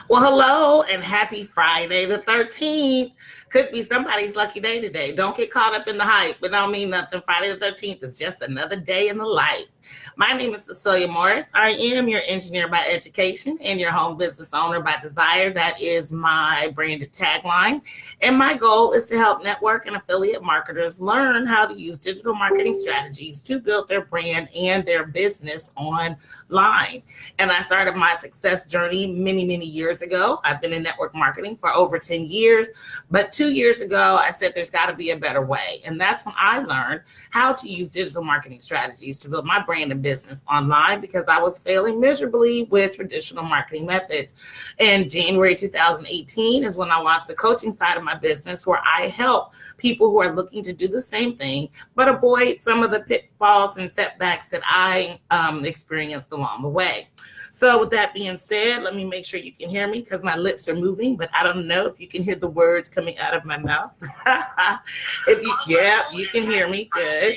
Well, hello and happy Friday the 13th. Could be somebody's lucky day today. Don't get caught up in the hype. It don't mean nothing. Friday the 13th is just another day in the life. My name is Cecilia Morris. I am your engineer by education and your home business owner by desire. That is my branded tagline. And my goal is to help network and affiliate marketers learn how to use digital marketing strategies to build their brand and their business online. And I started my success journey many years ago. I've been in network marketing for over 10 years, but 2 years ago, I said there's got to be a better way. And that's when I learned how to use digital marketing strategies to build my brand and business online because I was failing miserably with traditional marketing methods. In January 2018 is when I launched the coaching side of my business, where I help people who are looking to do the same thing, but avoid some of the pitfalls and setbacks that I experienced along the way. So with that being said, let me make sure you can hear me because my lips are moving, but I don't know if you can hear the words coming out of my mouth. You can hear me. Good.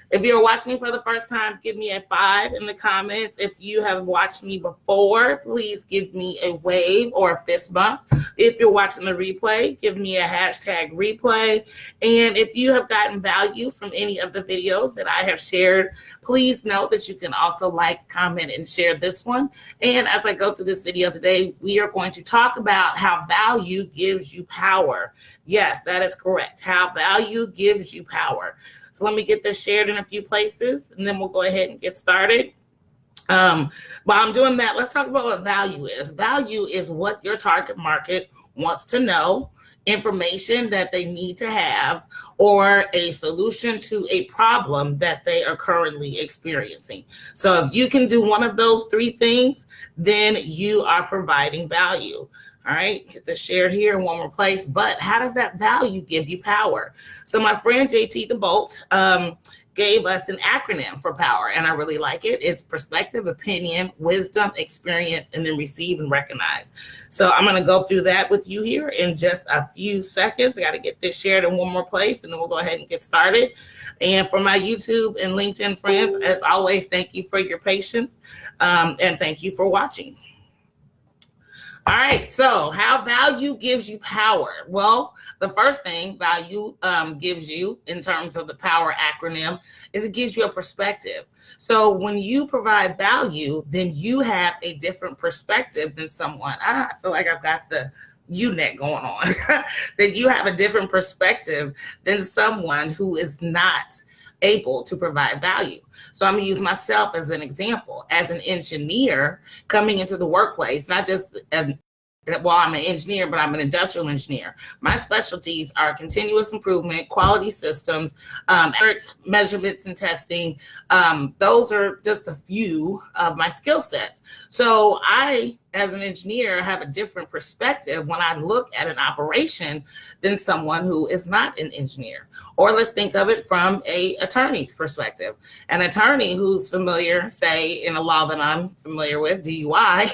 If you're watching me for the first time, give me a 5 in the comments. If you have watched me before, please give me a wave or a fist bump. If you're watching the replay, give me a hashtag replay. And if you have gotten value from any of the videos that I have shared, please note that you can also like, comment, and share this one. And as I go through this video today, we are going to talk about how value gives you power. Yes, that is correct. How value gives you power. So let me get this shared in a few places, and then we'll go ahead and get started. While I'm doing that, let's talk about what value is. Value is what your target market wants to know, information that they need to have, or a solution to a problem that they are currently experiencing. So if you can do one of those 3 things, then you are providing value. All right, get this shared here in one more place. But how does that value give you power? So my friend JT DeBolt gave us an acronym for power, and I really like it. It's perspective, opinion, wisdom, experience, and then receive and recognize. So I'm going to go through that with you here in just a few seconds. I got to get this shared in one more place, and then we'll go ahead and get started. And for my YouTube and LinkedIn friends, as always, thank you for your patience, and thank you for watching. All right, so how value gives you power? Well, the first thing value gives you in terms of the power acronym is it gives you a perspective. So when you provide value, then you have a different perspective than someone. I feel like I've got the U-neck going on. That you have a different perspective than someone who is not able to provide value. So I'm gonna use myself as an example. As an engineer coming into the workplace, not just I'm an engineer, but I'm an industrial engineer. My specialties are continuous improvement, quality systems, measurements and testing. Those are just a few of my skill sets. So I, as an engineer, have a different perspective when I look at an operation than someone who is not an engineer. Or let's think of it from an attorney's perspective. An attorney who's familiar, say, in a law that I'm familiar with, DUI,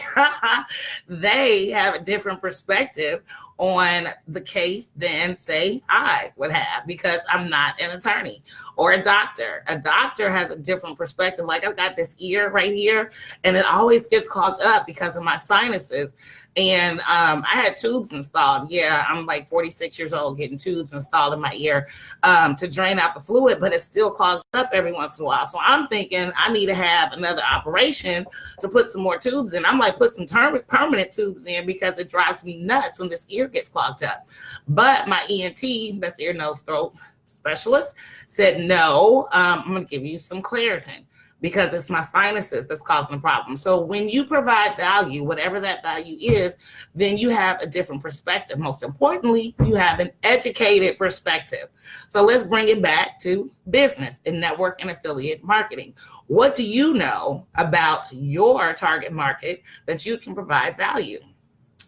they have a different perspective on the case than, say, I would have, because I'm not an attorney. Or a doctor. A doctor has a different perspective. Like, I've got this ear right here, and it always gets clogged up because of my sinuses. And I had tubes installed. Yeah, I'm like 46 years old getting tubes installed in my ear to drain out the fluid, but it still clogs up every once in a while. So I'm thinking I need to have another operation to put some more tubes in. I'm like, put some permanent tubes in because it drives me nuts when this ear gets clogged up. But my ENT, that's ear, nose, throat specialist, said, no, I'm going to give you some Claritin, because it's my sinuses that's causing the problem. So when you provide value, whatever that value is, then you have a different perspective. Most importantly, you have an educated perspective. So let's bring it back to business and network and affiliate marketing. What do you know about your target market that you can provide value?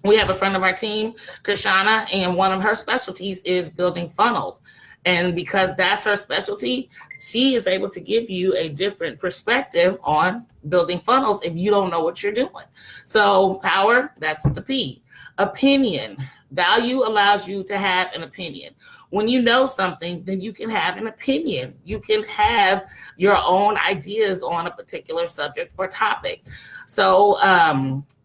We have a friend of our team, Krishana, and one of her specialties is building funnels. And because that's her specialty, she is able to give you a different perspective on building funnels if you don't know what you're doing. So power, that's the P. Opinion. Value allows you to have an opinion. When you know something, then you can have an opinion. You can have your own ideas on a particular subject or topic. So,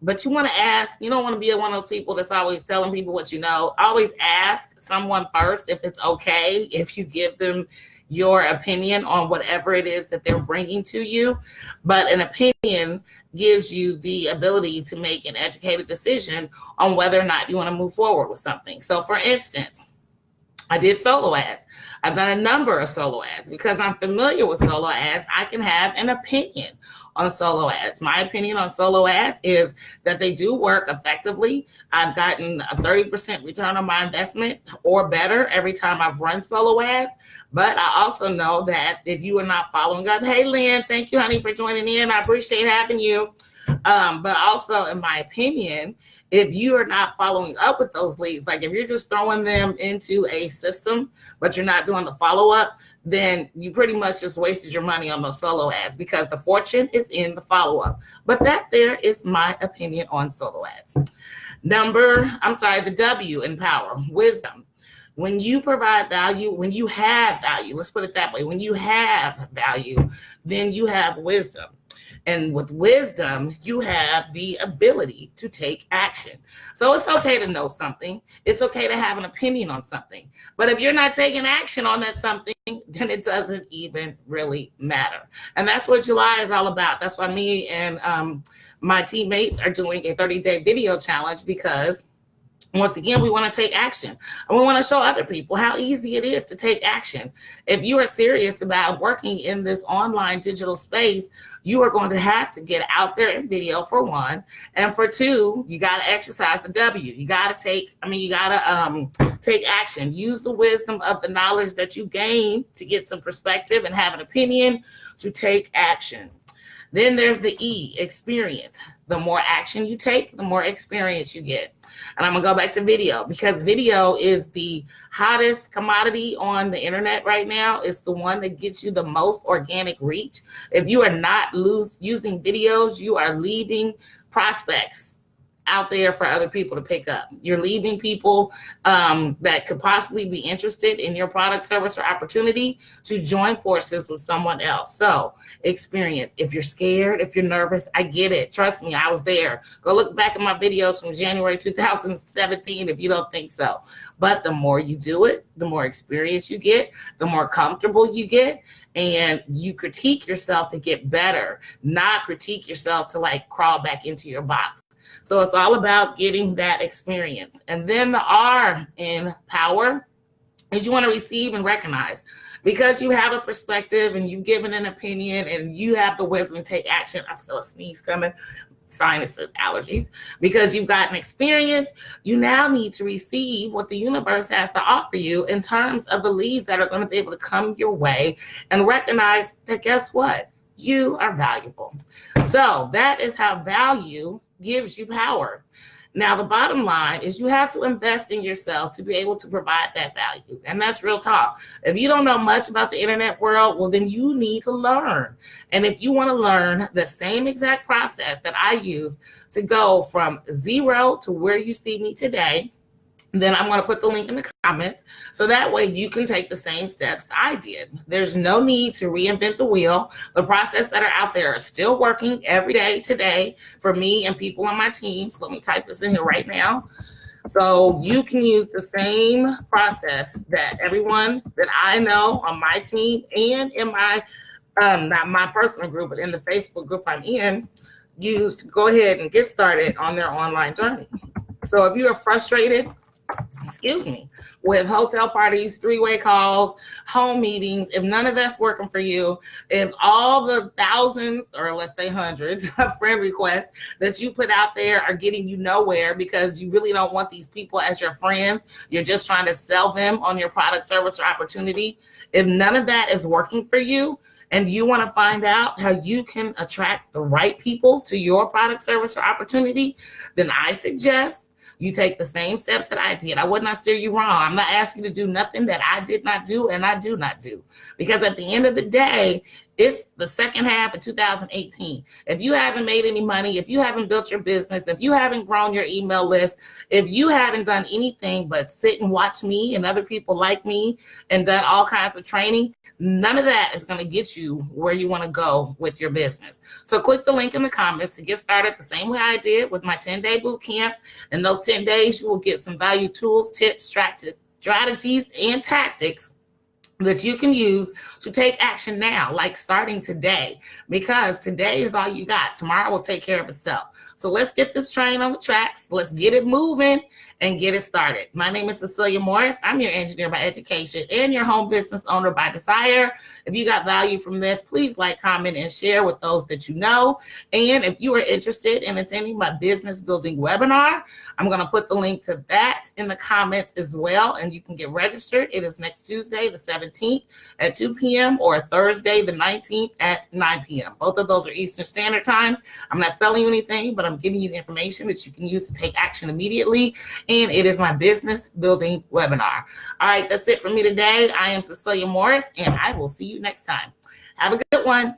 but you want to ask, you don't want to be one of those people that's always telling people what you know. Always ask someone first if it's okay if you give them your opinion on whatever it is that they're bringing to you. But an opinion gives you the ability to make an educated decision on whether or not you want to move forward with something. So for instance, I did solo ads. I've done a number of solo ads. Because I'm familiar with solo ads, I can have an opinion on solo ads. My opinion on solo ads is that they do work effectively. I've gotten a 30% return on my investment or better every time I've run solo ads. But I also know that if you are not following up, hey, Lynn, thank you, honey, for joining in. I appreciate having you. But also, in my opinion, if you are not following up with those leads, like if you're just throwing them into a system, but you're not doing the follow-up, then you pretty much just wasted your money on those solo ads, because the fortune is in the follow-up. But that there is my opinion on solo ads. The W in power, wisdom. When you provide value, when you have value, let's put it that way. When you have value, then you have wisdom. And with wisdom, you have the ability to take action. So it's okay to know something. It's okay to have an opinion on something. But if you're not taking action on that something, then it doesn't even really matter. And that's what July is all about. That's why me and my teammates are doing a 30-day video challenge, because once again, we want to take action. And we want to show other people how easy it is to take action. If you are serious about working in this online digital space, you are going to have to get out there in video, for one. And for two, you got to exercise the W. You got to take action. Use the wisdom of the knowledge that you gain to get some perspective and have an opinion to take action. Then there's the E, experience. The more action you take, the more experience you get. And I'm going to go back to video, because video is the hottest commodity on the internet right now. It's the one that gets you the most organic reach. If you are not using videos, you are leaving prospects out there for other people to pick up. You're leaving people that could possibly be interested in your product, service, or opportunity to join forces with someone else. So experience. If you're scared, if you're nervous, I get it. Trust me, I was there. Go look back at my videos from January 2017 if you don't think so. But the more you do it, the more experience you get, the more comfortable you get, and you critique yourself to get better, not critique yourself to like crawl back into your box. So it's all about getting that experience. And then the R in power is you want to receive and recognize. Because you have a perspective and you've given an opinion and you have the wisdom to take action. I feel a sneeze coming. Sinuses, allergies. Because you've got an experience, you now need to receive what the universe has to offer you in terms of the leads that are going to be able to come your way, and recognize that, guess what? You are valuable. So that is how value gives you power. Now, the bottom line is you have to invest in yourself to be able to provide that value. And that's real talk. If you don't know much about the internet world, well, then you need to learn. And if you want to learn the same exact process that I use to go from zero to where you see me today, then I'm going to put the link in the comments, so that way you can take the same steps I did. There's no need to reinvent the wheel. The process that are out there are still working every day today for me and people on my team. So let me type this in here right now. So you can use the same process that everyone that I know on my team and in my, not my personal group, but in the Facebook group I'm in, use to go ahead and get started on their online journey. So if you are frustrated, with hotel parties, three-way calls, home meetings, if none of that's working for you, if all the thousands, or let's say hundreds of friend requests that you put out there are getting you nowhere because you really don't want these people as your friends, you're just trying to sell them on your product, service, or opportunity, if none of that is working for you, and you want to find out how you can attract the right people to your product, service, or opportunity, then I suggest you take the same steps that I did. I would not steer you wrong. I'm not asking you to do nothing that I did not do and I do not do. Because at the end of the day, It's the second half of 2018. If you haven't made any money, if you haven't built your business, if you haven't grown your email list, if you haven't done anything but sit and watch me and other people like me and done all kinds of training, none of that is going to get you where you want to go with your business. So click the link in the comments to get started the same way I did with my 10-day boot camp. In those 10 days, you will get some value tools, tips, strategies, and tactics that you can use to take action now, like starting today, because today is all you got. Tomorrow will take care of itself. So let's get this train on the tracks. Let's get it moving and get it started. My name is Cecilia Morris. I'm your engineer by education and your home business owner by desire. If you got value from this, please like, comment, and share with those that you know. And if you are interested in attending my business building webinar, I'm going to put the link to that in the comments as well. And you can get registered. It is next Tuesday, the 17th at 2 p.m. or Thursday, the 19th at 9 p.m. Both of those are Eastern Standard Times. I'm not selling you anything, but I'm giving you the information that you can use to take action immediately. And it is my business building webinar. All right, that's it for me today. I am Cecilia Morris, and I will see you next time. Have a good one.